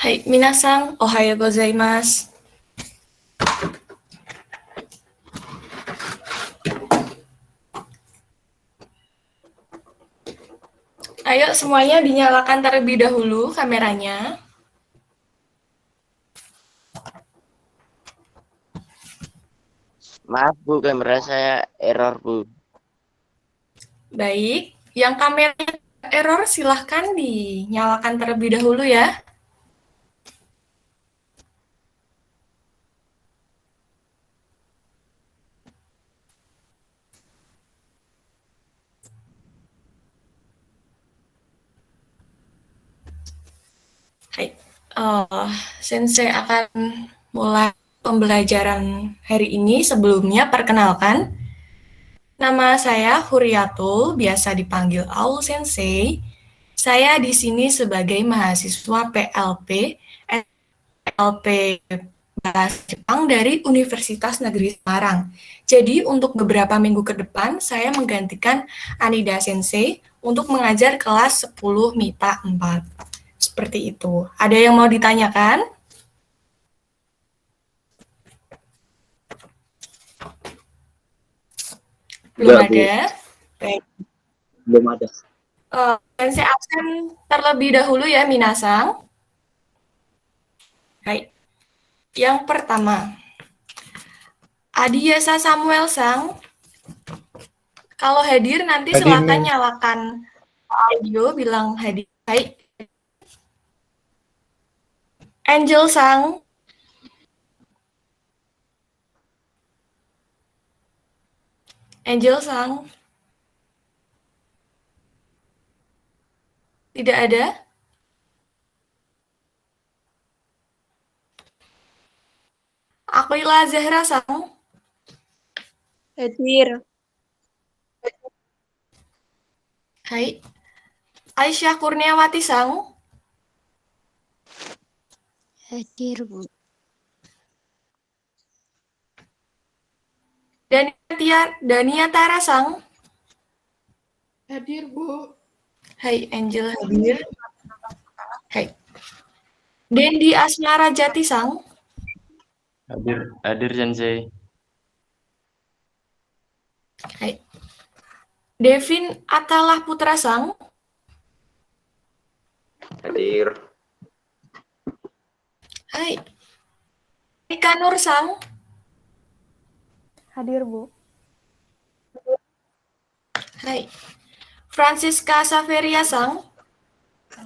はい、皆さん、おはようございます。Ayo semuanya dinyalakan terlebih dahulu kameranya. Maaf Bu, kamera saya error Bu. Baik, yang kameranya error silahkan dinyalakan terlebih dahulu ya. Hai, Sensei akan mulai pembelajaran hari ini. Sebelumnya, perkenalkan, nama saya Huriatul, biasa dipanggil Aul Sensei. Saya di sini sebagai mahasiswa PLP Bahasa Jepang dari Universitas Negeri Semarang. Jadi untuk beberapa minggu ke depan, saya menggantikan Anida Sensei untuk mengajar kelas 10 MIPA 4. Seperti itu. Ada yang mau ditanyakan? Belum Enggak, Bu. ada? Baik. Belum ada. Sensei absen terlebih dahulu ya, Minasang. Baik. Yang pertama, Adiasa Samuel Sang. Kalau hadir nanti silakan nyalakan audio, bilang hadir. Baik. Angel Sang. Angel Sang. Tidak ada? Aquila Zahra Sang. Hadir. Hai. Aisyah Kurniawati Sang. Hadir, Bu. Dania Tara Sang. Hadir, Bu. Hai, Angel hadir. Hai. Dendi Asmara Jati Sang. Hadir Sensei. Hai. Devin Atalah Putra Sang. Hadir. Hai. Ika Nur Sang. Hadir, Bu. Hai. Francisca Saveria Sang.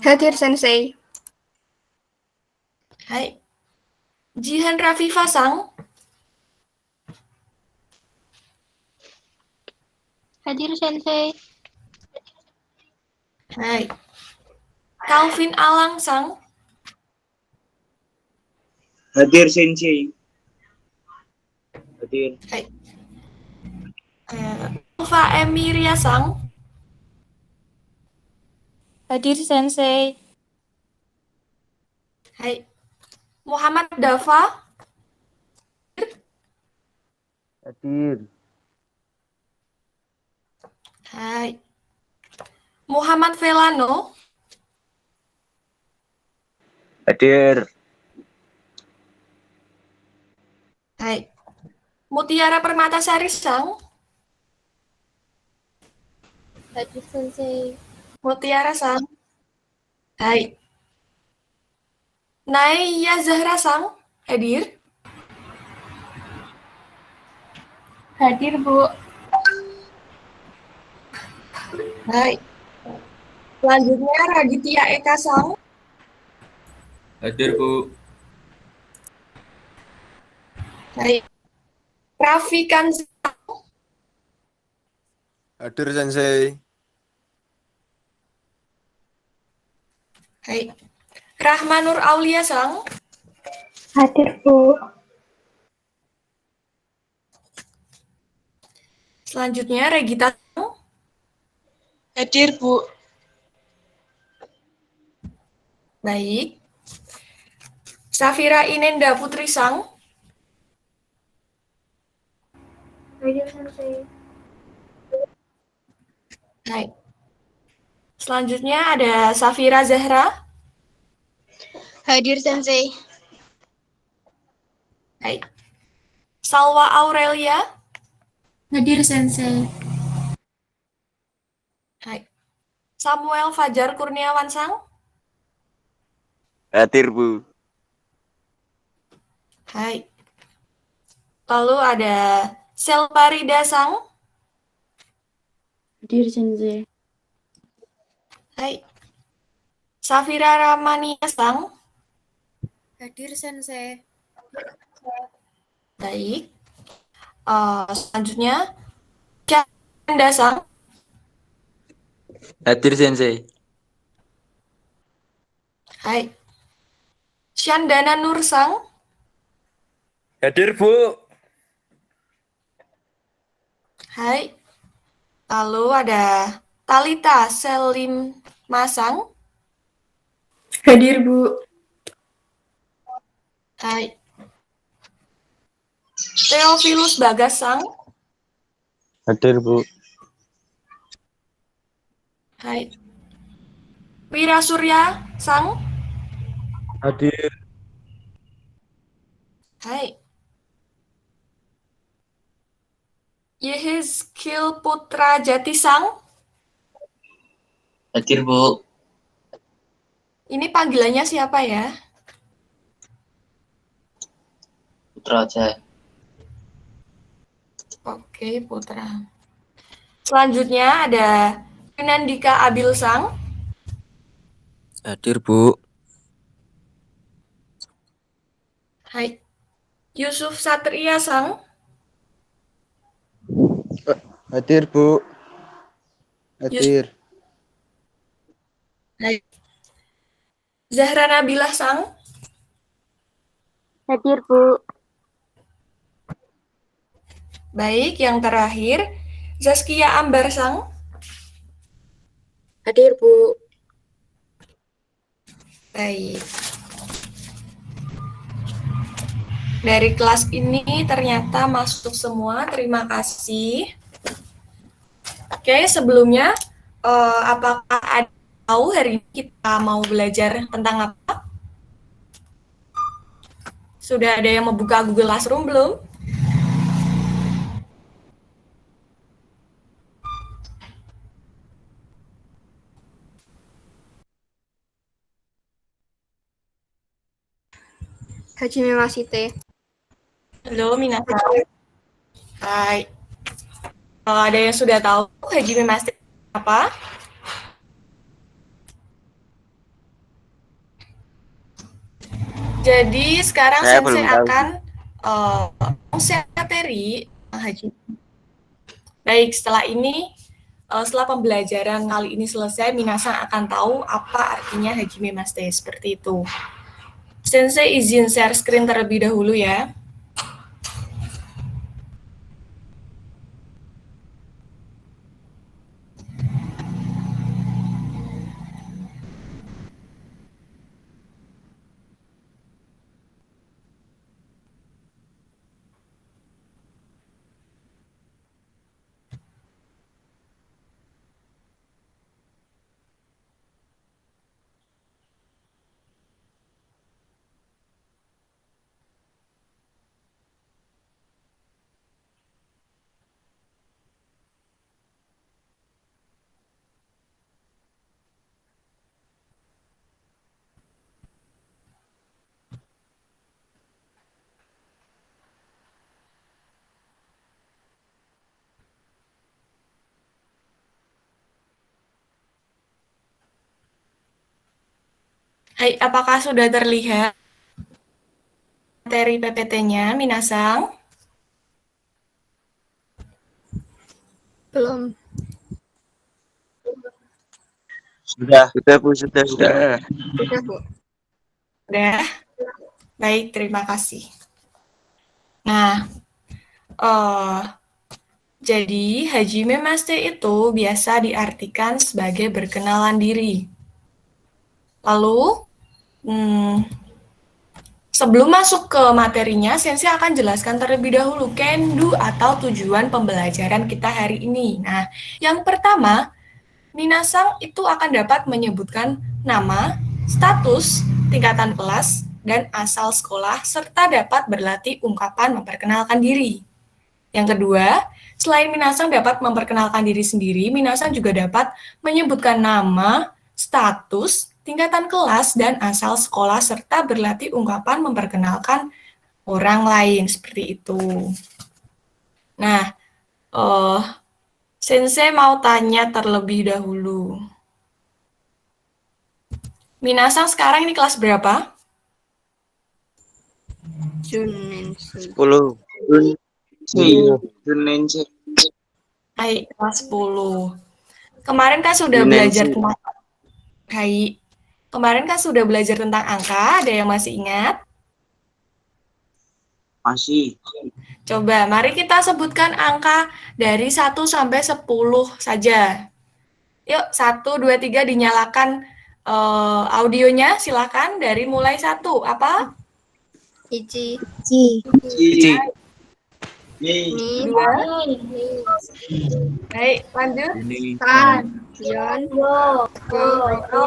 Hadir, Sensei. Hai. Jihan Rafifa Sang. Hadir, Sensei. Hai. Calvin Alang Sang. Hadir, Sensei. Hadir. Hai. Alfa Emiria Sang. Hadir, Sensei. Hai. Muhammad Dafa. Hadir. Hai. Muhammad Velano. Hadir. Hai. Mutiara Permatasari Sang. Hadir, Sensei. Mutiara Sang. Hai. Naya Zahra Sang. Hadir. Hadir, Bu. Hai. Selanjutnya Raditya Eka Sang. Hadir, Bu. Hai. Raffi Kanza. Hadir, Sensei. Hai. Rahmanur Aulia Sang. Hadir, Bu. Selanjutnya Regita Sang. Hadir, Bu. Baik. Safira Inenda Putri Sang. Hadir, Sensei. Hai. Selanjutnya ada Safira Zahra. Hadir Sensei. Hai. Salwa Aurelia. Hadir Sensei. Hai. Samuel Fajar Kurniawan Sang. Hadir, Bu. Hai. Lalu ada Selparida Sang. Hadir Sensei. Hai. Safira Ramania Sang. Hadir Sensei. Baik. Selanjutnya Canda Sang. Hadir Sensei. Hai. Syandana Nur Sang. Hadir Bu. Hai. Lalu ada Talita Selim Masang. Hadir Bu. Hai. Theophilus Bagas Sang. Hadir, Bu. Hai. Wira Surya Sang. Hadir. Hai. Yehezkiel Putra Jati Sang. Hadir Bu. Ini panggilannya siapa ya? Putra aja. Oke, Putra. Selanjutnya ada Yunandika Abil Sang. Hadir, Bu. Hai. Yusuf Satria Sang. Hadir, Bu. Hadir. Hai. Zahra Nabilah Sang. Hadir Bu. Baik, yang terakhir Zaskia Ambar Sang. Hadir Bu. Baik. Dari kelas ini ternyata masuk semua. Terima kasih. Oke, sebelumnya apakah ada tahu hari ini kita mau belajar tentang apa? Sudah ada yang membuka Google Classroom belum? Hajime Masite. Halo, minasan. Hai. Kalau ada yang sudah tahu Hajime Master apa? Jadi sekarang Saya Sensei belum tahu. akan share materi Hajime. Baik, setelah ini setelah pembelajaran kali ini selesai, minasan akan tahu apa artinya Hajime Master seperti itu. Sensei izin share screen terlebih dahulu ya. Hai, apakah sudah terlihat materi PPT-nya, minasan? Belum. Sudah, Bu. Sudah. Sudah Bu. Udah? Baik, terima kasih. Nah, jadi Hajime Master itu biasa diartikan sebagai berkenalan diri. Lalu, sebelum masuk ke materinya, Sensei akan jelaskan terlebih dahulu kendu atau tujuan pembelajaran kita hari ini. Nah, yang pertama, minasan itu akan dapat menyebutkan nama, status, tingkatan kelas, dan asal sekolah, serta dapat berlatih ungkapan memperkenalkan diri. Yang kedua, selain Minasang dapat memperkenalkan diri sendiri, Minasang juga dapat menyebutkan nama, status, tingkatan kelas, dan asal sekolah, serta berlatih ungkapan memperkenalkan orang lain, seperti itu. Nah, Sensei mau tanya terlebih dahulu. Minasang sekarang ini kelas berapa? Junensi. 10. Junensi. Hai, kelas 10. Kemarin kan sudah Junensi. belajar tentang Hai. Kemarin kan sudah belajar tentang angka, ada yang masih ingat? Masih. Coba, mari kita sebutkan angka dari 1 sampai 10 saja. Yuk, 1, 2, 3 dinyalakan audionya, silakan dari mulai 1. Apa? Ichi. Cici. Ni. Dua. Baik, lanjut. Tan. Yon. Ko.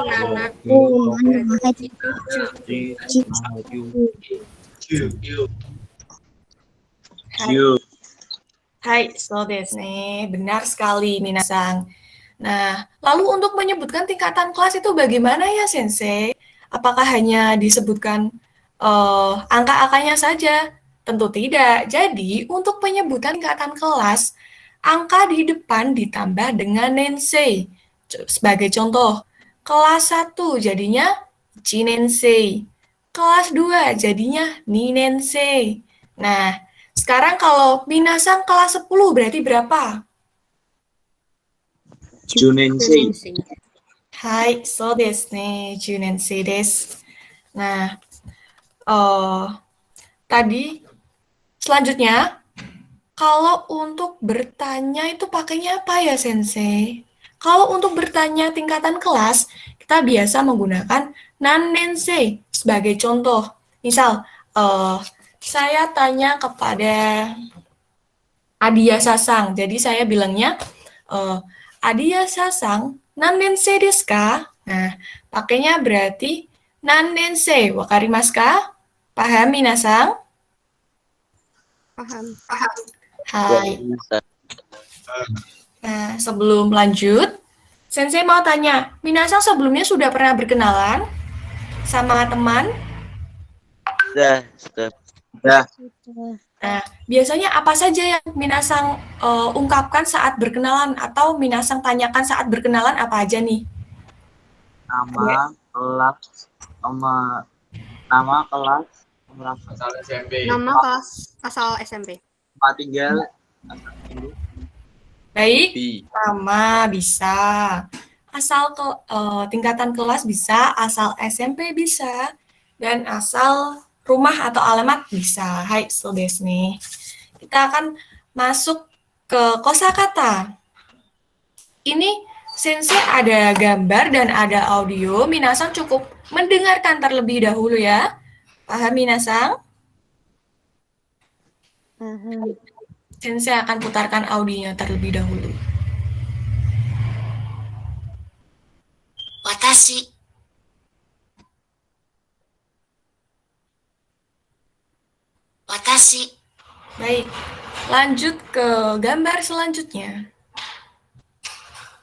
Nana. Ciu. Hai, so desu ne. Benar sekali, Minasang. Nah, lalu untuk menyebutkan tingkatan kelas itu bagaimana ya, Sensei? Apakah hanya disebutkan angka-angkanya saja? Tentu tidak. Jadi, untuk penyebutan tingkatan kelas, angka di depan ditambah dengan nensei. Sebagai contoh, kelas 1 jadinya ichi nensei. Kelas 2 jadinya ni nensei. Nah, sekarang kalau Minasang kelas 10 berarti berapa? Junensi. Hai, so desu ne, junensei desu. Nah, tadi selanjutnya, kalau untuk bertanya itu pakainya apa ya, Sensei? Kalau untuk bertanya tingkatan kelas, kita biasa menggunakan nannensei sebagai contoh. Misal, saya tanya kepada Adia Sasang, jadi saya bilangnya, Adia Sasang, nannensei desu ka? Nah, pakainya berarti nannensei, wakarimasu ka? Paham, Minasang? Paham. Hai. Nah, sebelum lanjut, Sensei mau tanya, Minasang sebelumnya sudah pernah berkenalan sama teman? Sudah. Nah, biasanya apa saja yang Minasang ungkapkan saat berkenalan atau Minasang tanyakan saat berkenalan apa aja nih? Nama, kelas, nama kelas, Nama kelas asal SMP. tempat tinggal, Baik, nama bisa, asal tingkatan kelas bisa, asal SMP bisa, dan asal rumah atau alamat bisa. Hai, so desu nih. Kita akan masuk ke kosakata. Ini Sensei ada gambar dan ada audio. Minasang cukup mendengarkan terlebih dahulu ya. Paham, Minasang? Sensei akan putarkan audionya terlebih dahulu. Watashi. Watashi. Baik, lanjut ke gambar selanjutnya.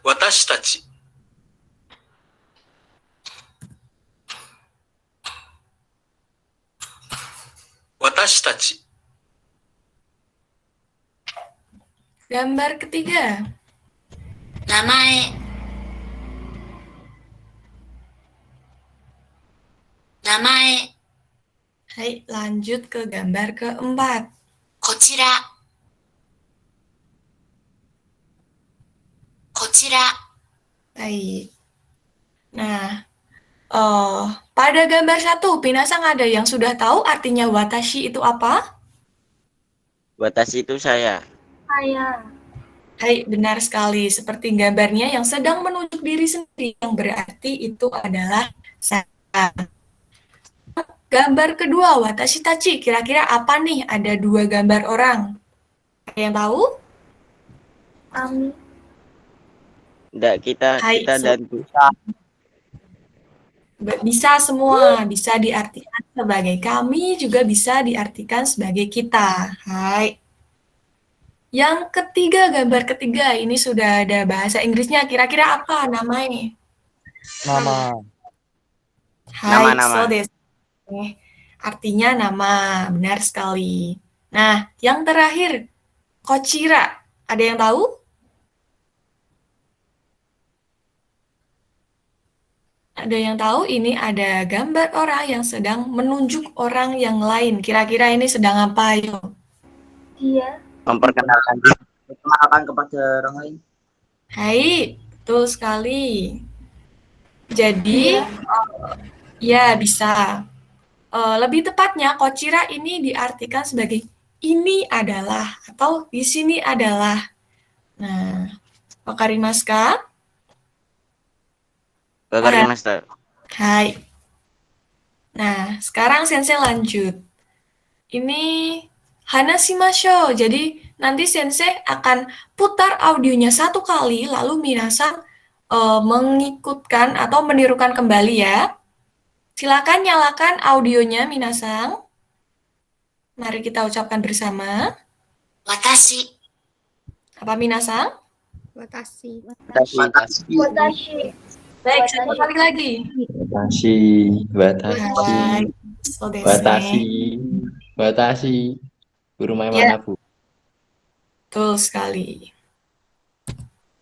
Watashi tachi. Watashi tachi. Gambar ketiga. Namae. Namae. Hai, lanjut ke gambar keempat. Kochira. Kochira. Baik. Nah, pada gambar satu, Minasang ada yang sudah tahu artinya watashi itu apa? Watashi itu saya. Hai, benar sekali. Seperti gambarnya yang sedang menunjuk diri sendiri, yang berarti itu adalah saya. Gambar kedua, watashi tachi. Kira-kira apa nih? Ada 2 gambar orang. Ada yang tahu? Enggak, kita Hai, dan kita. Bisa semua, bisa diartikan sebagai kami, juga bisa diartikan sebagai kita. Hai. Yang ketiga, gambar ketiga, ini sudah ada bahasa Inggrisnya. Kira-kira apa namanya? Nama. Hai, Nama-nama. so desu. Artinya nama, benar sekali. Nah, yang terakhir, kochira. Ada yang tahu? Ada yang tahu ini ada gambar orang yang sedang menunjuk orang yang lain. Kira-kira ini sedang apa, yuk? Memperkenalkan kepada orang lain. Hai, betul sekali. Jadi, ya bisa. Lebih tepatnya, kochira ini diartikan sebagai ini adalah atau di sini adalah. Nah, wakarimasu ka? Wakarimashita. Hai. Nah, sekarang Sensei lanjut. Ini hanashimashou. Jadi, nanti Sensei akan putar audionya satu kali, lalu minasan mengikutkan atau menirukan kembali ya. Silakan nyalakan audionya, minasan. Mari kita ucapkan bersama. Watashi. Apa minasan? Watashi. Baik, satu kali lagi. Watashi. Hai. So desu ne. Watashi. Guru main Ya. mana, Bu? Betul sekali.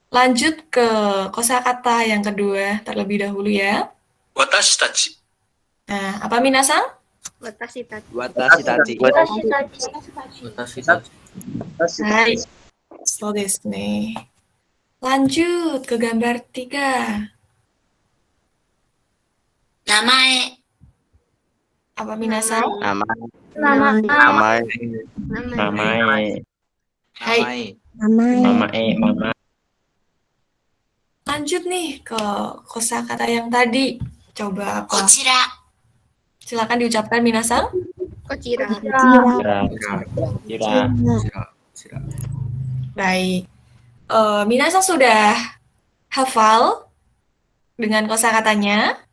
Lanjut ke kosakata yang kedua terlebih dahulu ya. Watashi tachi. Nah, apa minasan? Watashi tachi. Hai. So desu ne. Lanjut ke gambar 3. Namae. Apa minasan? Nama. Hai. Mama. Lanjut nih ke kosakata yang tadi. Coba apa? Kochira. Silakan diucapkan minasan. Kochira. Kira. Baik. Minasan sudah hafal dengan kosakatanya?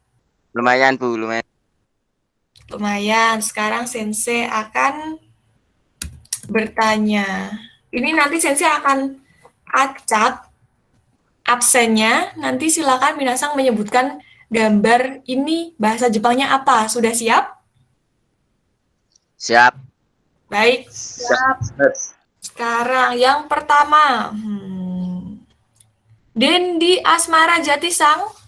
Lumayan, Bu, lumayan. Lumayan. Sekarang Sensei akan bertanya. Ini nanti Sensei akan acak absennya. Nanti silakan minasan menyebutkan gambar ini bahasa Jepangnya apa. Sudah siap? Siap. Baik. Sekarang yang pertama. Dendi Asmara Jatisang.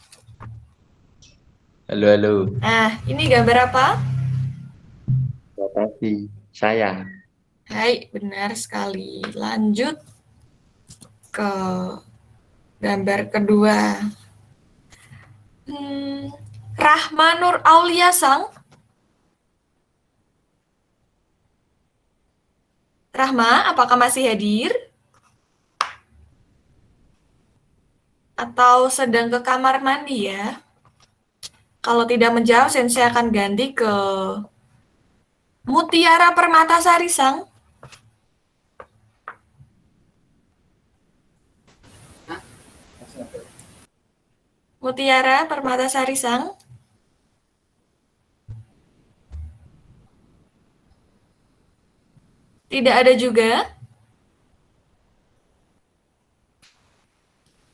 Halo. Nah, ini gambar apa? Watashi. Saya. Hai, benar sekali. Lanjut ke gambar kedua. Rahma Nur Aulia Sang. Rahma, apakah masih hadir? Atau sedang ke kamar mandi ya? Kalau tidak menjawab, Sensei akan ganti ke Mutiara Permatasari Sang. Mutiara Permatasari Sang. Tidak ada juga.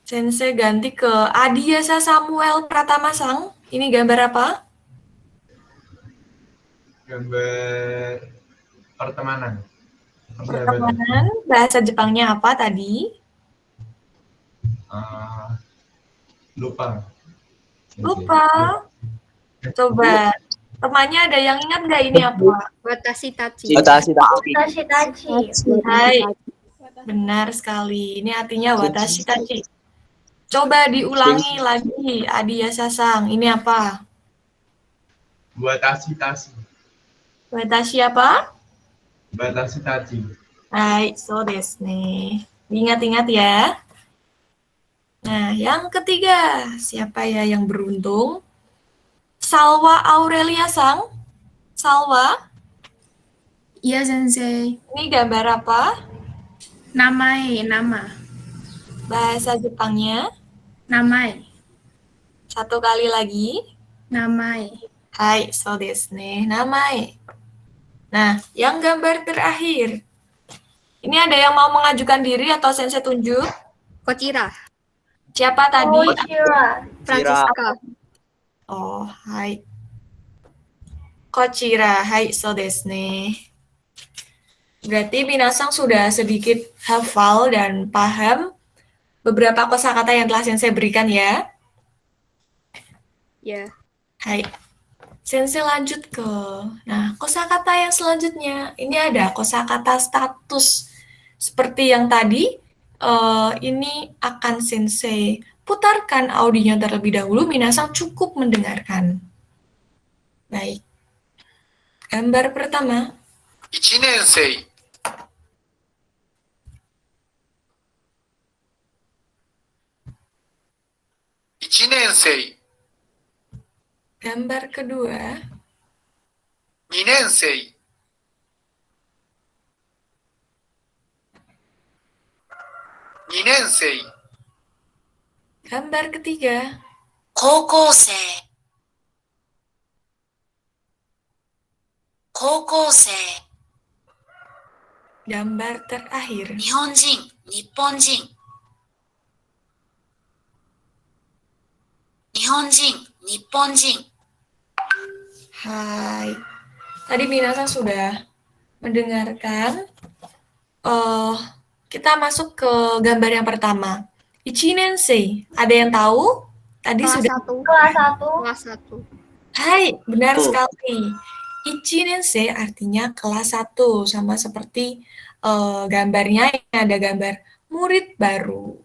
Sensei ganti ke Adiasa Samuel Pratama Sang. Ini gambar apa? Gambar pertemanan. Pertemanan. Bahasa Jepangnya apa tadi? Lupa. Coba. Temannya ada yang ingat nggak ini apa? Watashi tachi. Hai. Benar sekali. Ini artinya watashi tachi. Coba diulangi lagi, Adiasa Sang. Ini apa? Watashi Watashi apa? tachi. Hai, so desu ne. Ingat-ingat ya. Nah, yang ketiga, siapa ya yang beruntung? Salwa Aurelia Sang. Salwa, Iya, Sensei. ini gambar apa? Nama. Bahasa Jepangnya. Namae. Satu kali lagi. Namae. Hai, so desu ne. Namae. Nah, yang gambar terakhir. Ini ada yang mau mengajukan diri atau sensei tunjuk? Kojira. Siapa tadi? Francisca. Oh, hai. Kochira, hai, so desu ne. Berarti minasang sudah sedikit hafal dan paham beberapa kosakata yang telah sensei berikan ya. Ya. Hai. Sensei lanjut ke, nah, kosakata yang selanjutnya. Ini ada kosakata status. Seperti yang tadi, ini akan sensei putarkan audionya terlebih dahulu. Minasang cukup mendengarkan. Baik. Gambar pertama. 1年生 1年生 Gambar kedua. 2年生 2年生 Gambar ketiga. 高校生高校生 Gambar terakhir. 日本人日本人日本人日本人 Hai. Tadi minasang sudah mendengarkan. Kita masuk ke gambar yang pertama. Ichinensei. Ada yang tahu? Tadi Kelas sudah. 1. Kelas 1. Hai, benar Betul. sekali. Ichinensei artinya kelas 1. Sama seperti gambarnya yang ada gambar murid baru.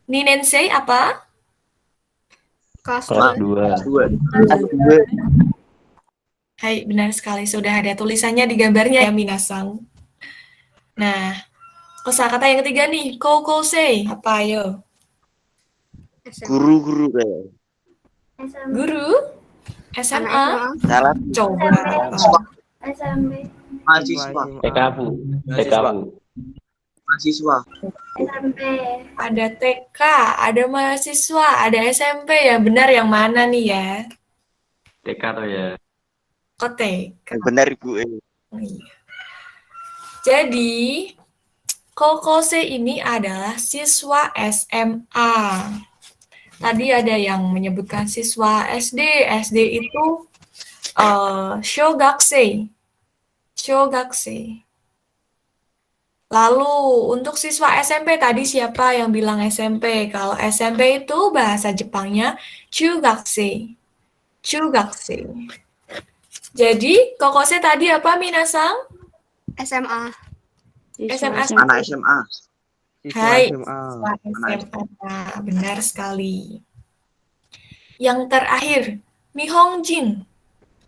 Ninensei apa? Kelas Kelas 2. 2. Hai, benar sekali. Sudah ada tulisannya di gambarnya ya, minasang. Nah, kosakata yang ketiga nih, koukosei. Apa ayo? Guru-guru kayak. Guru? SMA? Anak Salah. Coba. Mahasiswa. TKU. TKU. Mahasiswa. Ada TK, ada mahasiswa, ada SMP. Yang benar yang mana nih ya? TK tuh ya. Kok TK? Yang benar Ibu. Oh, iya. Jadi, kokose ini adalah siswa SMA. Tadi ada yang menyebutkan siswa SD. SD itu shogakusei. Shogakusei. Lalu untuk siswa SMP tadi siapa yang bilang SMP? Kalau SMP itu bahasa Jepangnya chugakusei. Chugakusei. Jadi kokose tadi apa minasang? SMA. SMA. Anak SMA. Hai, siswa SMA. Benar sekali. Yang terakhir, Nihonjin.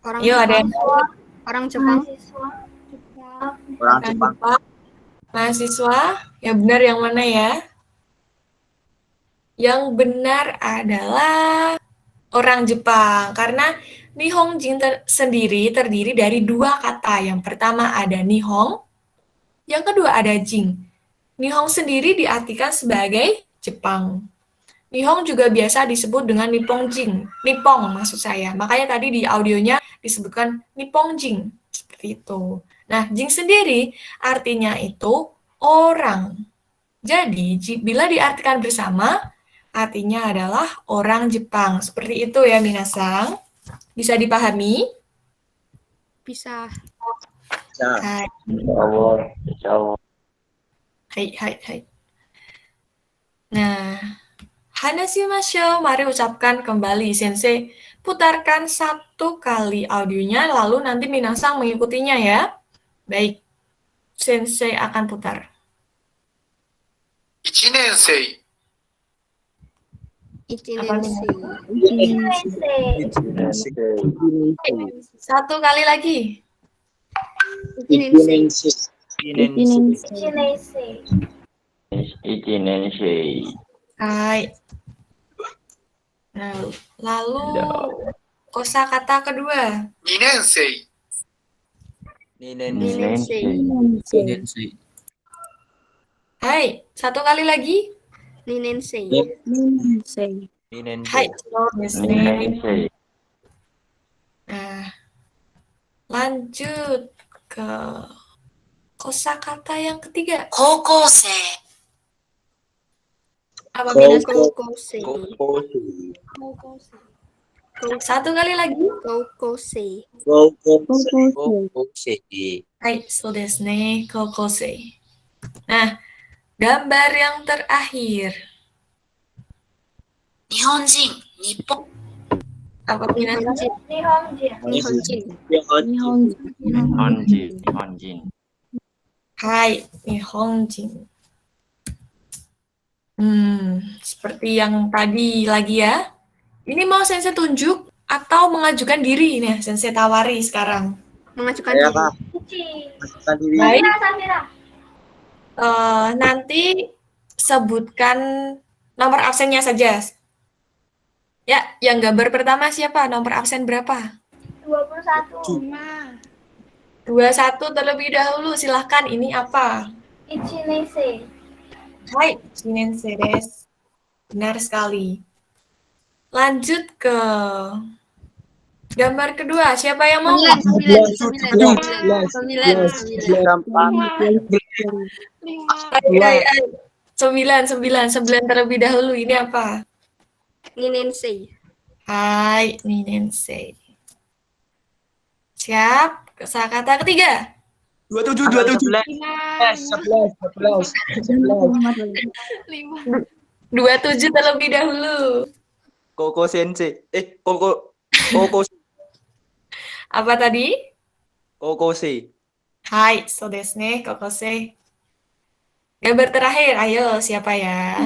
Orang Yuk, ada Jepang. yang Orang Jepang. Orang Jepang. Mahasiswa, yang benar yang mana ya? Yang benar adalah orang Jepang. Karena Nihonjin sendiri terdiri dari dua kata. Yang pertama ada Nihong, yang kedua ada Jin. Nihong sendiri diartikan sebagai Jepang. Nihong juga biasa disebut dengan Nippongjin. Nippon maksud saya. Makanya tadi di audionya disebutkan Nippongjin. Seperti itu. Nah, Jing sendiri artinya itu orang. Jadi, bila diartikan bersama, artinya adalah orang Jepang. Seperti itu ya, minasang. Bisa dipahami? Bisa. Hai, Insya Allah. hai. Nah, hanashimashou, mari ucapkan kembali. Sensei putarkan satu kali audionya, lalu nanti minasang mengikutinya ya. Baik, Sensei akan putar. 1年生 Satu kali lagi. Ichinensei. Hai. Nah, lalu kosakata kedua. 2年生 Ninensei. Hai, satu kali lagi. Ninensei. Hai, so desu ne. Ninensei. Nah, lanjut ke kosakata yang ketiga. 高校生、 Apa Minasang? Kokose. Satu kali lagi. Kokose. Hai, so desu ne, kokosei. Nah, gambar yang terakhir. 日本人、日本、 Apa Minasang? Nihonjin. Nihonjin. Hai, Nihonjin. Seperti yang tadi lagi ya. Ini mau Sensei tunjuk atau mengajukan diri nih, Sensei tawari sekarang. Mengajukan Saya diri. Kak. Masukkan diri. Baik. Nanti sebutkan nomor absennya saja. Ya, yang gambar pertama siapa? Nomor absen berapa? 21 terlebih dahulu. Silahkan, ini apa? Hai, Shinensei desu. Benar sekali. Lanjut ke gambar kedua. Siapa yang mau? Gampang. Sembilan terlebih dahulu. Ini apa? Ninensei. Hai, Ninensei. Siap. Kosakata ketiga. 27. 27 terlebih dahulu. Koko Sensei. Apa tadi? Kokose. Hai, so desu ne, kokosei. Gambar terakhir, ayo siapa ya?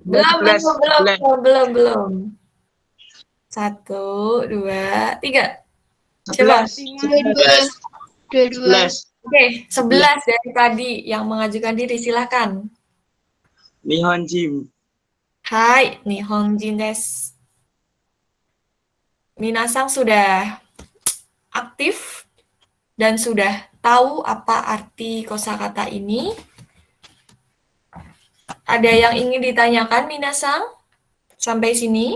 Belum. 1, 2, 3. Coba. 11. Oke, 11 dari tadi yang mengajukan diri, silakan. Nihonjin. Hai, Nihonjin desu. Minasang sudah aktif dan sudah tahu apa arti kosakata ini. Ada yang ingin ditanyakan, Minasang? Sampai sini?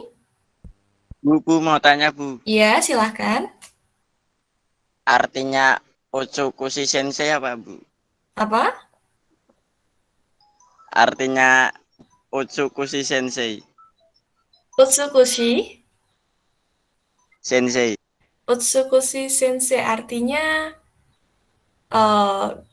Bu mau tanya Bu. Iya, silahkan. Artinya Otsukushi Sensei apa Bu? Apa? Artinya Otsukushi Sensei. Utsukushi? Sensei. Utsukushi Sensei artinya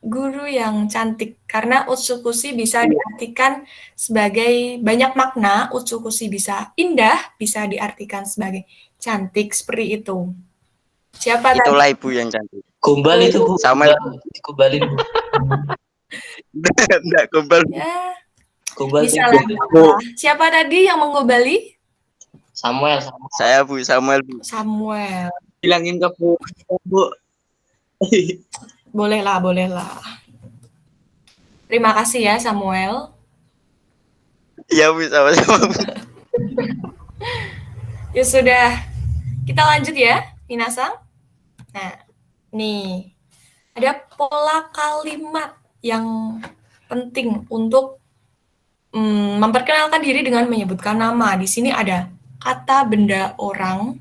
guru yang cantik. Karena Utsukushi bisa diartikan sebagai banyak makna. Utsukushi bisa indah, bisa diartikan sebagai cantik, seperti itu. Siapa tadi? Itulah Ibu yang cantik. Gombal itu Bu. Samuel. Gombalin Bu. Enggak gombal. Ya, Gombal bisa Bu. lah. Siapa tadi yang menggobali? Samuel. Saya Bu, Samuel Bu. Samuel. Bilangin ke Bu. Bu. Bolehlah. Terima kasih ya, Samuel. Iya Bu, sama-sama Bu. Ya sudah, kita lanjut ya, Minasang. Nah, nih, ada pola kalimat yang penting untuk memperkenalkan diri dengan menyebutkan nama. Di sini ada kata benda orang,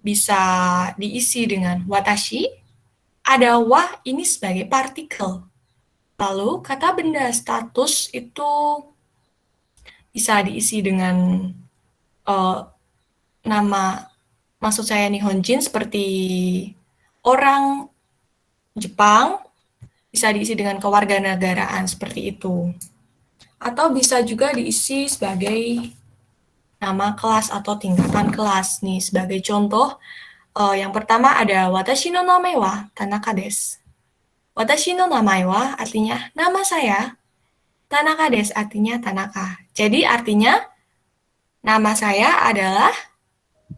bisa diisi dengan watashi, ada wa ini sebagai partikel. Lalu kata benda status itu bisa diisi dengan nama, maksud saya Nihonjin, seperti orang Jepang, bisa diisi dengan kewarganegaraan seperti itu. Atau bisa juga diisi sebagai nama kelas atau tingkatan kelas. Nih, sebagai contoh, yang pertama ada watashi no namae wa Tanaka desu. Watashi no namae wa artinya nama saya, Tanaka desu artinya Tanaka. Jadi artinya nama saya adalah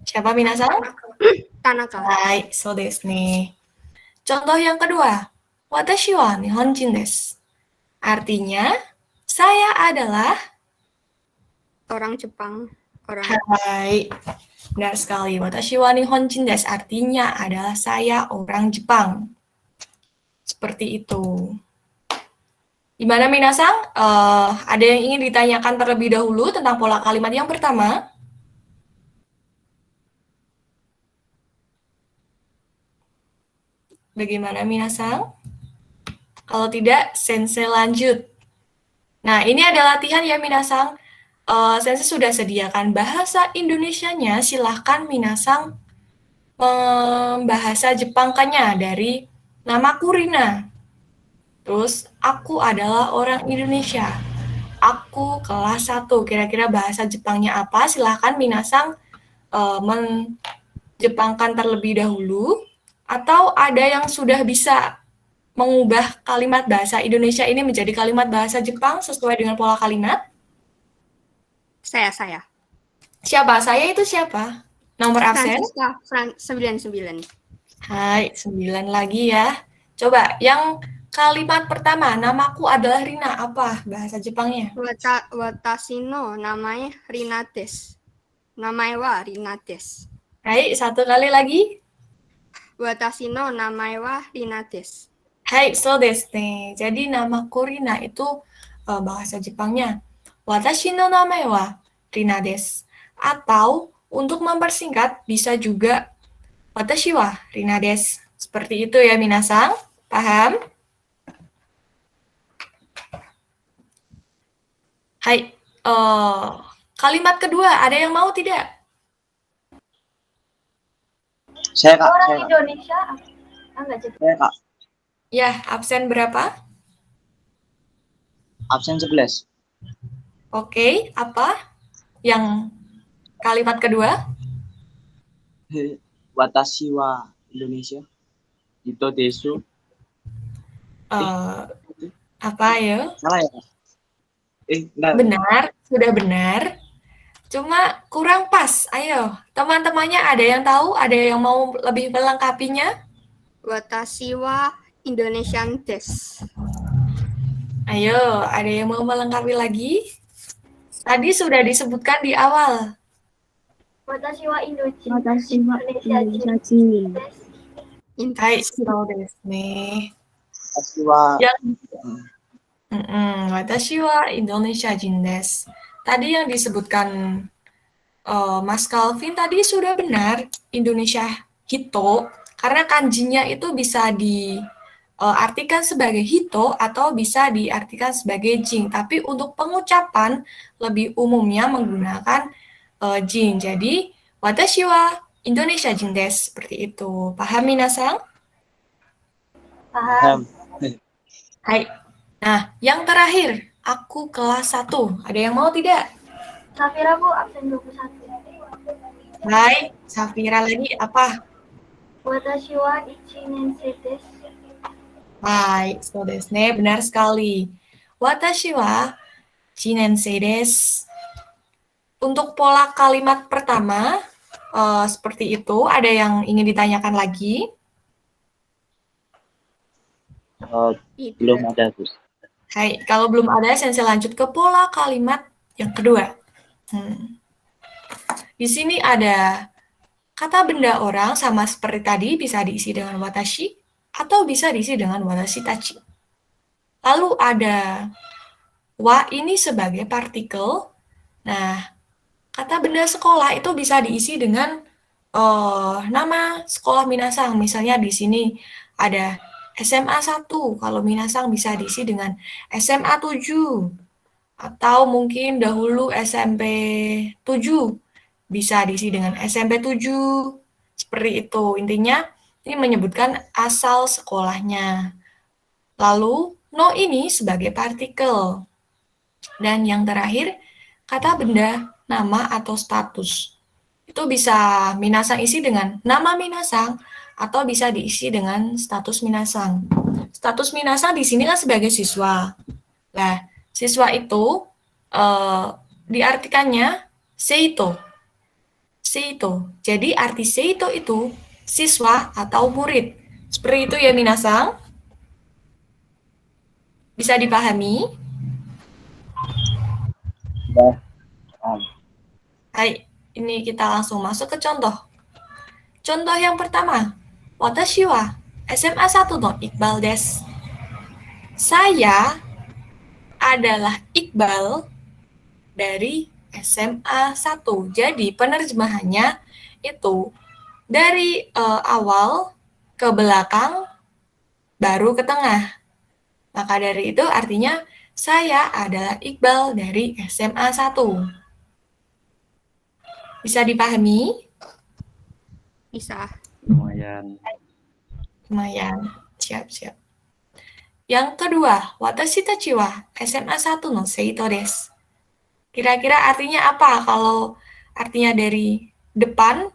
siapa Minasang? Tanaka. Hai, so desu ne. Contoh yang kedua, watashi wa Nihonjin desu. Artinya saya adalah Orang Jepang. Hai, benar sekali. Watashi wa Nihonjin desu artinya adalah saya orang Jepang. Seperti itu. Gimana Minasang? Ada yang ingin ditanyakan terlebih dahulu tentang pola kalimat yang pertama? Bagaimana minasang? Kalau tidak, sensei lanjut. Nah, ini ada latihan ya minasang. Sensei sudah sediakan bahasa Indonesianya. Silahkan minasang bahasa Jepangkanya dari namaku Rina. Terus, aku adalah orang Indonesia. Aku kelas 1. Kira-kira bahasa Jepangnya apa? Silahkan minasang menjepangkan terlebih dahulu. Atau ada yang sudah bisa mengubah kalimat bahasa Indonesia ini menjadi kalimat bahasa Jepang sesuai dengan pola kalimat? Saya. Siapa? Saya itu siapa? Nomor absen? Francisca 99. Hai, 9 lagi ya. Coba, yang kalimat pertama, namaku adalah Rina. Apa bahasa Jepangnya? Watashi no namae Rina desu. Namae wa Rina desu. Hai, satu kali lagi. Watashi no namae wa Rina desu. Hai, so desu ne. Jadi namaku Rina itu bahasa Jepangnya. Watashi no namae wa Rina desu. Atau untuk mempersingkat bisa juga watashi wa Rina desu. Seperti itu ya minasang. Paham? Hai, kalimat kedua ada yang mau tidak? Saya Kak, Orang saya Kak. Indonesia enggak jadi. Saya Kak. Ya, absen berapa? Absen 11. Oke, apa? Yang kalimat kedua? Watashi wa Indonesia. Ito desu. Apa ya? Salah ya Kak? Enggak. Benar, sudah benar. Cuma kurang pas. Ayo, teman-temannya ada yang tahu? Ada yang mau lebih melengkapinya? Watashi wa Indonesian desu. Ayo, ada yang mau melengkapi lagi? Tadi sudah disebutkan di awal. Watashi wa Indonesia. Hai, so desu ne. Watashi wa Watashi wa Indonesia jin desu. Tadi yang disebutkan Mas Calvin tadi sudah benar, Indonesia hito, karena kanjinya itu bisa diartikan sebagai hito atau bisa diartikan sebagai jing. Tapi untuk pengucapan lebih umumnya menggunakan jing. Jadi, watashi wa Indonesia jin desu. Seperti itu. Paham minasang? Paham. Hai. Nah, yang terakhir, aku kelas 1. Ada yang mau tidak? Safira Bu, absen 21. Hai, Safira lagi apa? Watashi wa ichinensei desu. Hai, so desu ne, benar sekali. Watashi wa jinensei desu. Untuk pola kalimat pertama, seperti itu. Ada yang ingin ditanyakan lagi? belum ada, Bu. Hai, kalau belum ada, saya lanjut ke pola kalimat yang kedua. Di sini ada kata benda orang sama seperti tadi, bisa diisi dengan watashi, atau bisa diisi dengan watashi tachi. Lalu ada wa ini sebagai partikel. Nah, kata benda sekolah itu bisa diisi dengan nama sekolah minasang. Misalnya di sini ada SMA 1, kalau minasang bisa diisi dengan SMA 7. Atau mungkin dahulu SMP 7, bisa diisi dengan SMP 7. Seperti itu. Intinya, ini menyebutkan asal sekolahnya. Lalu, no ini sebagai partikel. Dan yang terakhir, kata benda, nama atau status. Itu bisa minasang isi dengan nama minasang, atau bisa diisi dengan status minasang. Status minasang di sini kan sebagai siswa. Nah, siswa itu diartikannya seito. Seito. Jadi arti seito itu siswa atau murid. Seperti itu ya minasang. Bisa dipahami? Hai, ini kita langsung masuk ke contoh. Contoh yang pertama, watashi wa SMA 1 no Iqbal desu. Saya adalah Iqbal dari SMA 1. Jadi penerjemahannya itu dari awal ke belakang baru ke tengah. Maka dari itu artinya saya adalah Iqbal dari SMA 1. Bisa dipahami? Bisa. Lumayan. Lumayan. Siap. Yang kedua, watashi tachi wa SMA 1 no seito desu. Kira-kira artinya apa kalau artinya dari depan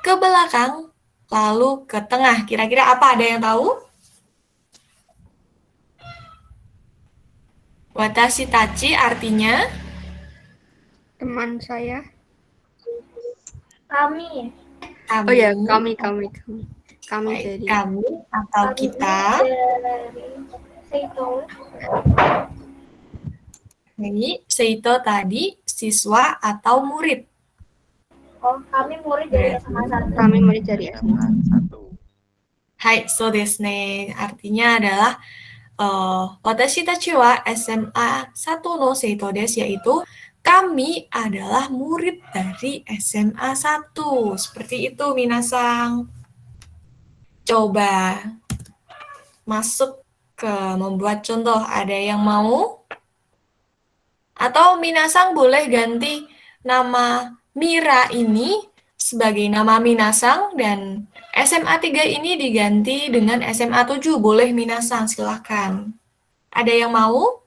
ke belakang lalu ke tengah? Kira-kira apa? Ada yang tahu? Watashi tachi artinya Teman saya. Kami. Oh ya, kami. Kami Baik, dari kami atau Kami kita. dari Seito. Jadi, seito tadi siswa atau murid. Oh, kami murid dari SMA 1. kami murid dari SMA. Hai, so desu ne. Artinya adalah watashi tachi wa SMA 1 no seito desu, yaitu kami adalah murid dari SMA 1. Seperti itu, minasang. Coba masuk ke membuat contoh. Ada yang mau? Atau minasang boleh ganti nama Mira ini sebagai nama minasang dan SMA 3 ini diganti dengan SMA 7. Boleh minasang, silahkan. Ada yang mau?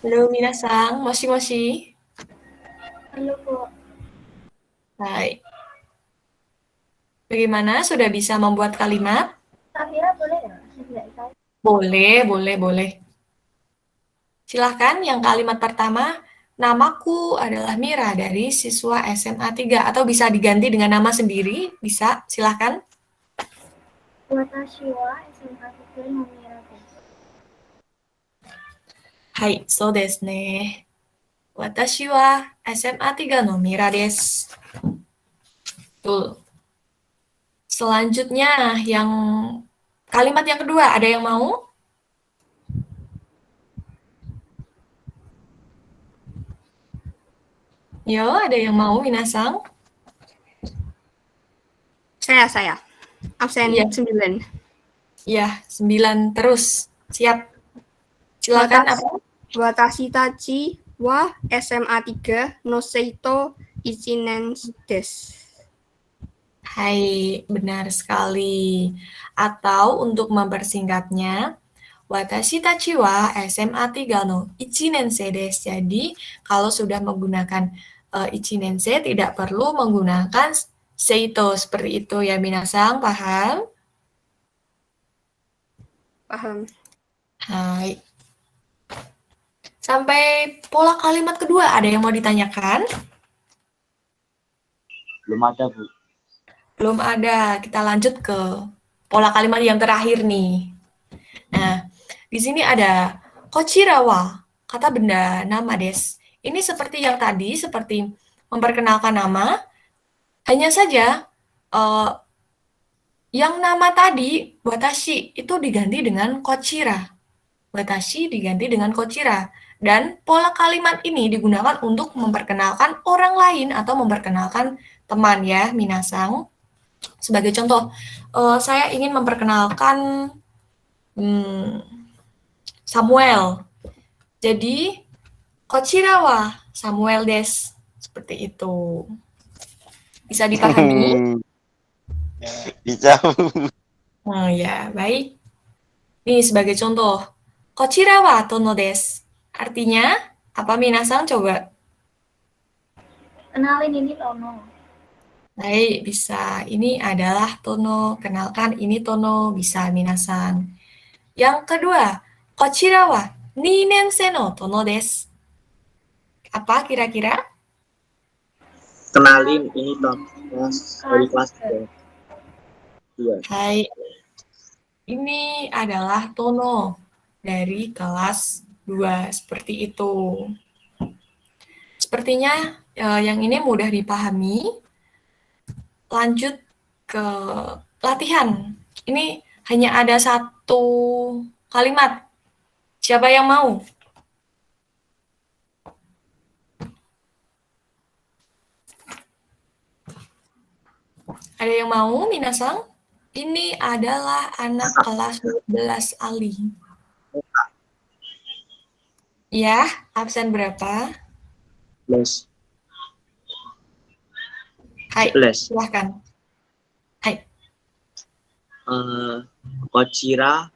Halo minasang, moshi. Halo, Bu. Baik. Bagaimana? Sudah bisa membuat kalimat? Safira boleh ya? Saya tahu. Boleh. Silahkan yang kalimat pertama, namaku adalah Mira dari siswa SMA 3. Atau bisa diganti dengan nama sendiri, bisa, silahkan. Watashi wa SMA 3 no Mira desu. Hai, so desu ne. Watashi wa SMA 3 no Mira desu. Betul. Selanjutnya, yang kalimat yang kedua, ada yang mau? Yo, ada yang mau, minasang? Saya. Absen Iya. 9. Ya, 9 terus. Siap. Silakan apa? Watashi tachi wa SMA 3 no seito ichinen desu. Hai, benar sekali. Atau untuk mempersingkatnya, watashi tachi wa SMA 3 no ichinensei desu. Jadi, kalau sudah menggunakan ichinensei, tidak perlu menggunakan seito. Seperti itu ya, minasang. Paham? Paham. Hai. Sampai pola kalimat kedua, ada yang mau ditanyakan? Belum ada, Bu. Belum ada. Kita lanjut ke pola kalimat yang terakhir nih. Nah, di sini ada kochira wa, kata benda, nama des. Ini seperti yang tadi, seperti memperkenalkan nama. Hanya saja, yang nama tadi, watashi, itu diganti dengan kochira. Watashi diganti dengan kochira. Dan pola kalimat ini digunakan untuk memperkenalkan orang lain atau memperkenalkan teman ya, minasang. Sebagai contoh, saya ingin memperkenalkan Samuel. Jadi, kochira wa Samuel desu. Seperti itu. Bisa dipahami? Bisa. Oh ya, baik. Nih, sebagai contoh. Kochira wa Tono desu. Artinya, apa minasang? Coba. Kenalin ini Tono. Baik, bisa. Ini adalah Tono. Kenalkan, ini Tono. Bisa, minasang. Yang kedua, kochira wa 2年生の Tono desu. Apa kira-kira? Kenalin, ini kelas dari kelas 2. Hai. Ini adalah Tono dari kelas 2. Seperti itu. Sepertinya yang ini mudah dipahami. Lanjut ke latihan. Ini hanya ada satu kalimat. Siapa yang mau? Ada yang mau, Minasang? Ini adalah anak kelas 12 Ali. Ya, absen berapa? 11. Hai, 11. silahkan. Hai. Kochirawa.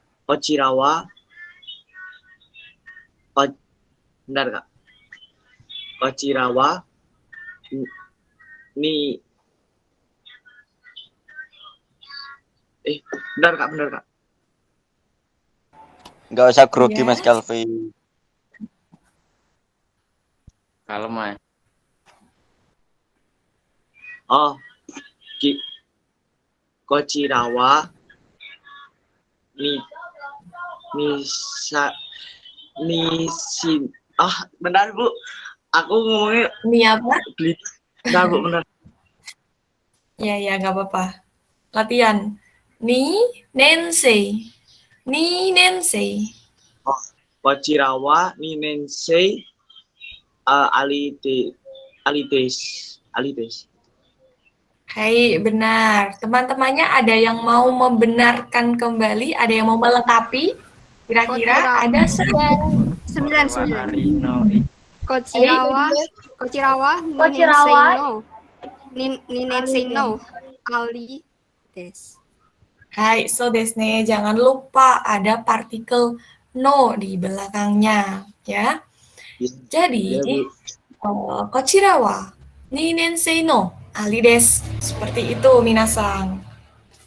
Bentar, Kak. Kochirawa. Ni. Bentar, Kak. Nggak usah grogi, Ya. Mas Calvin. Kalem ya. Oh, Kochirawa. Bentar, Bu. Aku ngomongnya Ini apa? bentar, Bu, bentar. Ya, nggak apa-apa. Latihan. Ni nensei. Ni nensei. Kochirawa ni nensei alides. Hai, benar. Teman-temannya ada yang mau membenarkan kembali, ada yang mau melengkapi? Kira-kira ada 9. Kochirawa Ninensei no Ali des. Hai, so desu ne. Jangan lupa ada partikel no di belakangnya, ya. Jadi, kochira wa ni nensei no ali desu. Seperti itu, minasang.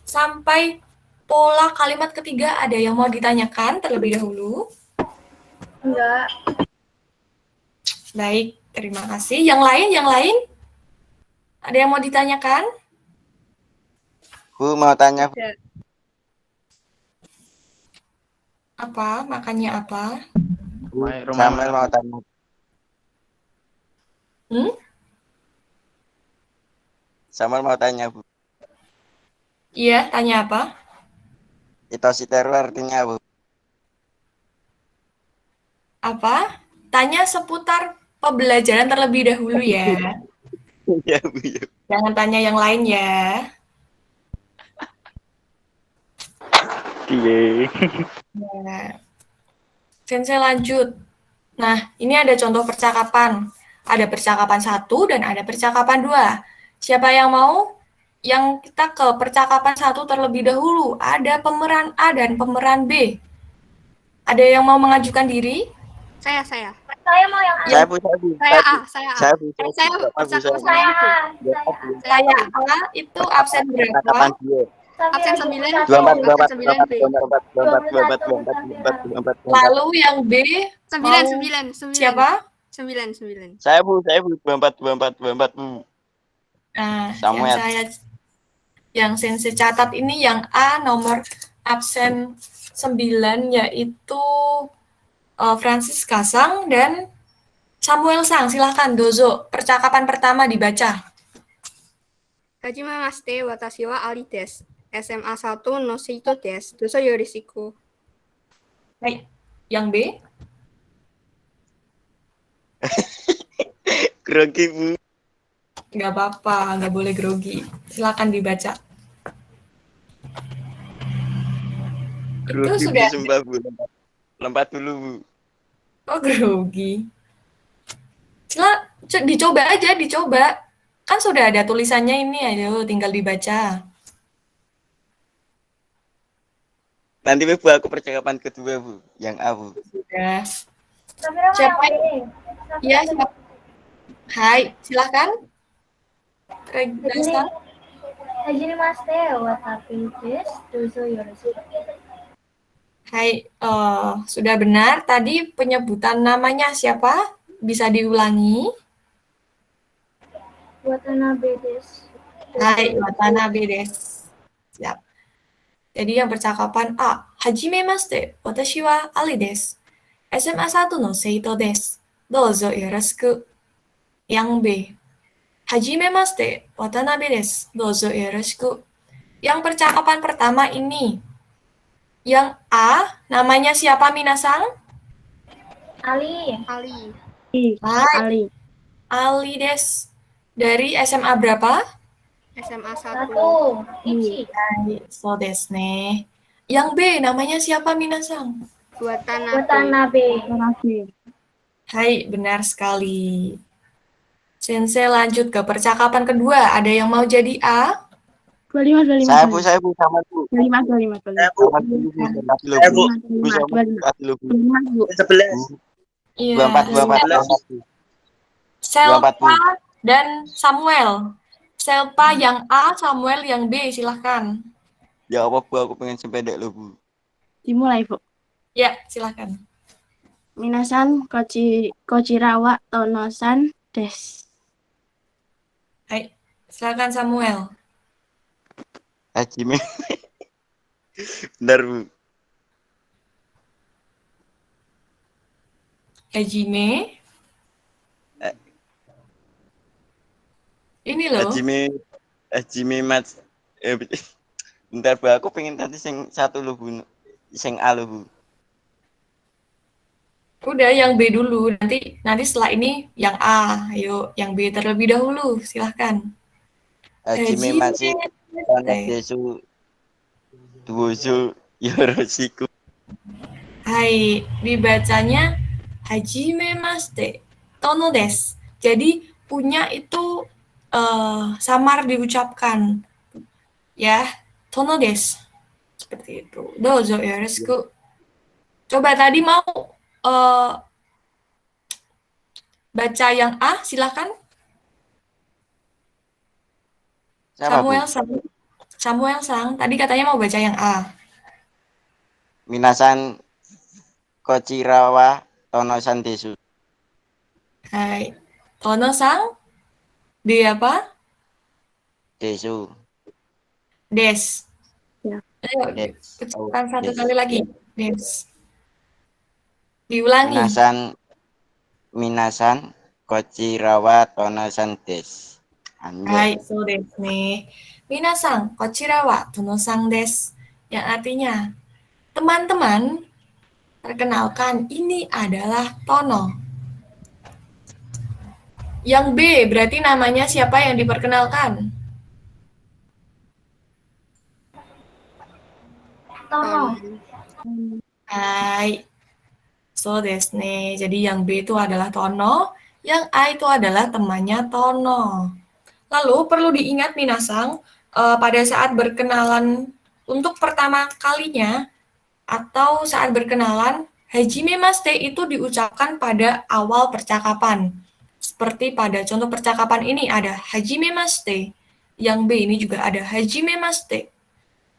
Sampai pola kalimat ketiga ada yang mau ditanyakan terlebih dahulu? Enggak. Baik, terima kasih. Yang lain? Ada yang mau ditanyakan? Bu, mau tanya, Bu. Apa? Makannya apa? Samuel mau tanya. Samuel mau tanya, Bu. Iya, tanya apa? Itositeru artinya, Bu. Apa? Tanya seputar pembelajaran terlebih dahulu ya. Iya, Bu. Ya. Jangan tanya yang lain ya. Iya. Ya. Sensei lanjut. Nah, ini ada contoh percakapan. Ada percakapan 1 dan ada percakapan 2. Siapa yang mau? Yang kita ke percakapan 1 terlebih dahulu. Ada pemeran A dan pemeran B. Ada yang mau mengajukan diri? Saya. Saya mau yang Saya, Bu. Saya A. Saya, Bu. Saya percakapan saya. Saya A itu absen berapa? Kapan dia? absen 9. 24. Lalu yang B 9. siapa? 9. Saya, Bu. 24, Bu. Nah, Samuel. yang sensei catat ini yang A nomor absen 9 yaitu Francis Kasang dan Samuel Sang. Silahkan, dozo. Percakapan pertama dibaca. Hajimemashite, watashi wa Ali desu. SMA 1 no Seito desu. Dozo yoroshiku. Baik. Yang B? Grogi, Bu. Nggak apa-apa, nggak boleh grogi. Silakan dibaca. Itu sudah. Sumpah, Bu. Lompat dulu, Bu. Oh, grogi. Dicoba aja, dicoba. Kan sudah ada tulisannya ini, ayo tinggal dibaca. Nanti, Bu, aku percakapan kedua, Bu. Yang A, Bu. Sudah. Safira mau Siapa? yang B. Iya, siapa? Hai, silakan. Regina. Hajimemashite, watashi desu. Dozo yoroshiku. Hai, sudah benar. Tadi penyebutan namanya siapa? Bisa diulangi? Watanabe desu. Hai, Watanabe desu. Siap. Jadi yang percakapan A. Hajimemashite, watashi wa Ali desu. SMA 1 no Seito desu. Dozo yoroshiku. Yang B. Hajimemashite, Watanabe desu. Dozo yoroshiku. Yang percakapan pertama ini. Yang A, namanya siapa, Minasang? Ali. Hai, Ali des. Dari SMA berapa? SMA 1. Satu. Ichi. So desu ne. Yang B namanya siapa minasan? Watanabe. Watanabe. Hai, benar sekali. Sensei lanjut ke percakapan kedua. Ada yang mau jadi A? 25, 25. Saya bu sama bu. 25, 25, 25. Sama dulu bu. Kasih lo, Bu. Bu sama Bu, kasih lo, Bu. 25, Bu. 11. Iya. 24. Selpa dan Samuel. Selpa yang A, Samuel yang B. Silahkan. Ya apa bu, aku pengen sepedek lo bu. Dimulai, Bu. Ya, silahkan. Minasan Kochirawa Tono-san desu. Hai, silahkan Samuel. Hajime. Benar bu. Hajime. Ini loh. Hajime Mas. Bentar bu, aku pengen tadi sing satu lo bu. Sing A lo bu. Udah yang B dulu. Nanti setelah ini yang A. Ayo, yang B terlebih dahulu. Silahkan. Hajime masih Tono desu. Duosu yoroshiku. Hai, dibacanya Hajime Maste Tono des. Jadi punya itu samar diucapkan. Ya, Tono des. Seperti itu. Dozo yoroshiku. Coba tadi mau baca yang A, silakan. Siapa bu? Samuel Sang. Tadi katanya mau baca yang A. Minasan Kochirawa Tono-san desu. Hai. Tono Sang. D apa? Desu. Des. Ya. Ayo, Des. ucapkan satu Des. kali lagi. Des. Diulangi. Minasan Kochirawa Tono-san desu. Hai, so desu ne. Minasan, kochira wa Tono-san desu. Yang artinya, teman-teman, perkenalkan ini adalah Tono. Yang B, berarti namanya siapa yang diperkenalkan? Tono. Hai. So desu ne. Jadi yang B itu adalah Tono, yang A itu adalah temannya Tono. Lalu perlu diingat minasang, pada saat berkenalan untuk pertama kalinya atau saat berkenalan, hajime maste itu diucapkan pada awal percakapan. Seperti pada contoh percakapan ini ada hajime maste, yang B ini juga ada hajime maste,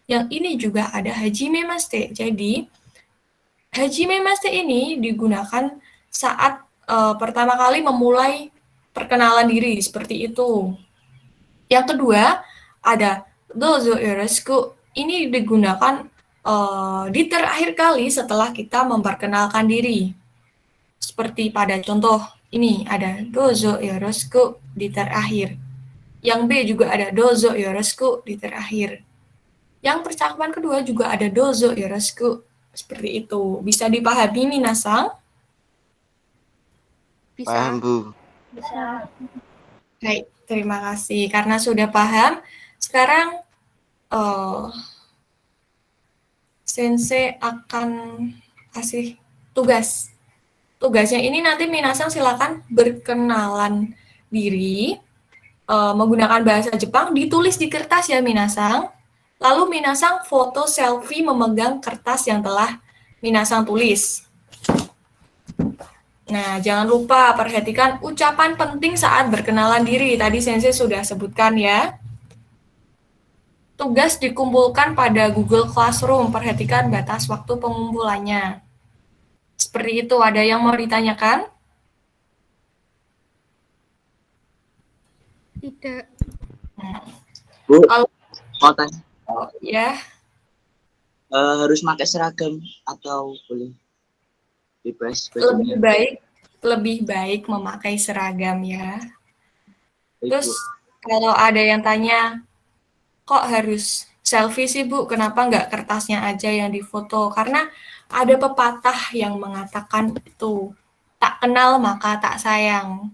yang ini juga ada hajime maste. Jadi hajime maste ini digunakan saat pertama kali memulai perkenalan diri seperti itu. Yang kedua ada dozo yoroshiku. Ini digunakan di terakhir kali setelah kita memperkenalkan diri. Seperti pada contoh ini ada dozo yoroshiku di terakhir. Yang B juga ada dozo yoroshiku di terakhir. Yang percakapan kedua juga ada dozo yoroshiku. Seperti itu. Bisa dipahami minasang? Bisa. Paham bu. Bisa. Baik, terima kasih karena sudah paham. Sekarang Sensei akan kasih tugas. Tugasnya ini nanti minasang silakan berkenalan diri menggunakan bahasa Jepang, ditulis di kertas ya minasang. Lalu minasang foto selfie memegang kertas yang telah minasang tulis. Nah, jangan lupa perhatikan ucapan penting saat berkenalan diri. Tadi Sensei sudah sebutkan ya. Tugas dikumpulkan pada Google Classroom. Perhatikan batas waktu pengumpulannya. Seperti itu, ada yang mau ditanyakan? Tidak. Bu, Kalau mau tanya, ya, harus pakai seragam atau boleh bebas lebih baik memakai seragam ya. Baik, Terus Bu. kalau ada yang tanya, kok harus selfie sih Bu? Kenapa nggak kertasnya aja yang difoto? Karena ada pepatah yang mengatakan itu, tak kenal maka tak sayang.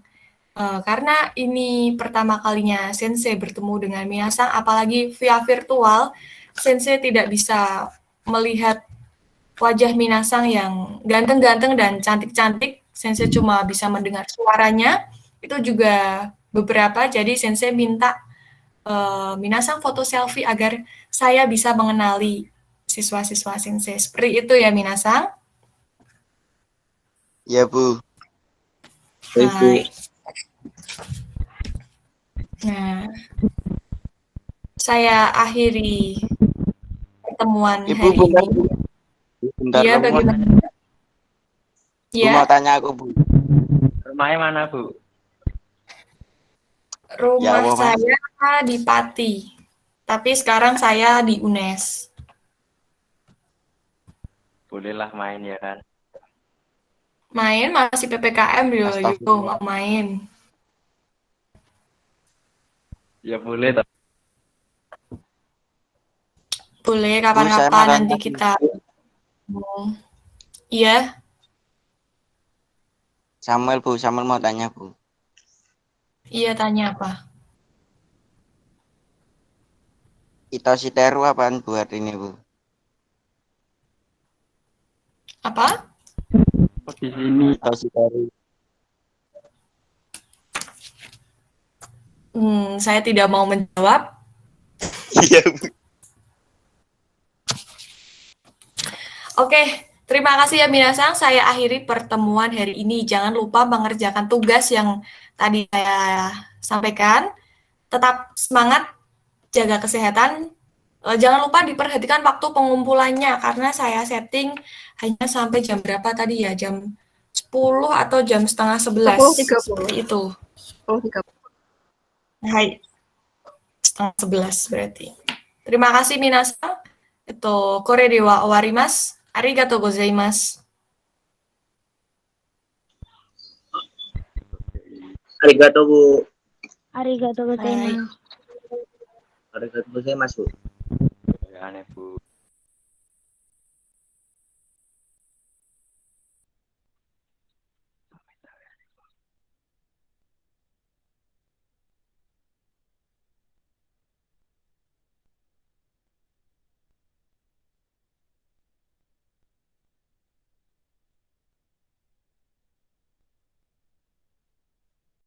Karena ini pertama kalinya Sensei bertemu dengan Minasang, apalagi via virtual, Sensei tidak bisa melihat wajah Minasang yang ganteng-ganteng dan cantik-cantik. Sensei cuma bisa mendengar suaranya, itu juga beberapa, jadi Sensei minta Minasang foto selfie agar saya bisa mengenali siswa-siswa Sensei. Seperti itu ya Minasang? Ya, Bu. Baik. Nah, saya akhiri pertemuan Ibu, hari bentar, ini. bentar. Iya, Aku mau bagaimana? tanya. Bu, Iya, mau tanya aku, Bu. Rumahnya mana, Bu? rumah Jawa, Mas. saya di Pati, tapi sekarang saya di UNES. Bolehlah main ya kan. Main masih PPKM, yo, Astagfirullah. mau main. Ya boleh, tapi Boleh Bu, saya mau kapan-kapan tanya. nanti kita. Iya, Samuel, Bu. Samuel mau tanya, Bu. iya tanya apa? Itositeru apaan buat ini, Bu? Apa? di sini Itositeru. Saya tidak mau menjawab. Iya, Bu. Oke, terima kasih ya Minasang. Saya akhiri pertemuan hari ini. Jangan lupa mengerjakan tugas yang tadi saya sampaikan. Tetap semangat, jaga kesehatan. Jangan lupa diperhatikan waktu pengumpulannya, karena saya setting hanya sampai jam berapa tadi ya? Jam 10 atau jam setengah 11. 10.30. Seperti itu. 10.30. Hai, setengah 11 berarti. Terima kasih Minasang. Kore dewa owarimasu. Arigatou gozaimasu. Arigato, Bu. Arigatou gozaimasu. Arigato gozaimasu. ya aneh, Bu.